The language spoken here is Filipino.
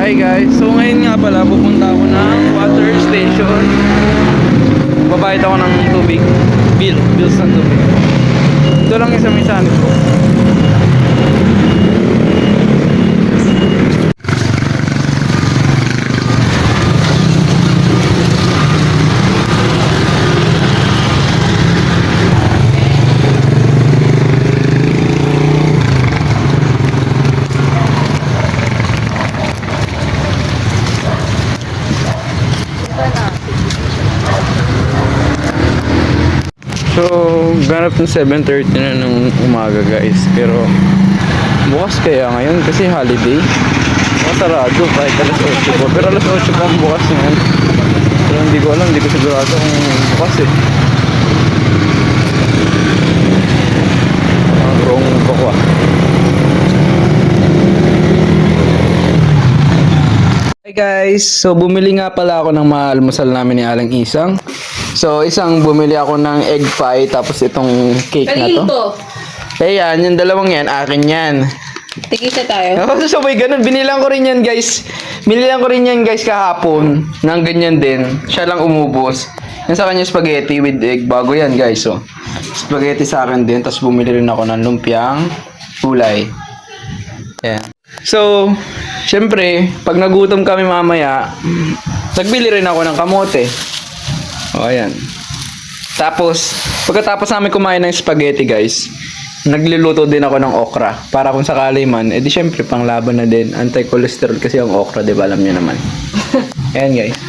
Hi guys, so ngayon nga pala pupunta ako ng water station. Babayad ako ng tubig. Bills ng tubig. Ito lang isa may sanit ko. So, ganap ng 7:30 na ng umaga guys. Pero, bukas kaya ngayon kasi holiday. Sarado kahit alas 8 po. Pero alas 8 pa ang bukas ngayon. Pero hindi ko alam, hindi ko sigurado kung bukas eh. Wrong ko ko ah. Hey guys, so bumili nga pala ako ng maalmusal namin ni Alang Isang. So, bumili ako ng egg pie, tapos itong cake na to. Eh yan, yung dalawang yan, akin yan. Tigisa tayo. So, may ganun. Binilang ko rin yan guys. Binilang ko rin yan guys kahapon. Nang ganyan din. Siya lang umubos. Yan sa kanya spaghetti with egg. Bago yan guys. So, spaghetti sa akin din. Tapos bumili rin ako ng lumpiang gulay. Yan. So, syempre, pag nagutom kami mamaya, nagbili rin ako ng kamote. O, ayan. Tapos, pagkatapos namin kumain ng spaghetti, guys, nagluluto din ako ng okra. Para kung sakali man, edi syempre, panglaban na din. Anti-cholesterol kasi ang okra, di ba? Alam niyo naman. Ayan, guys.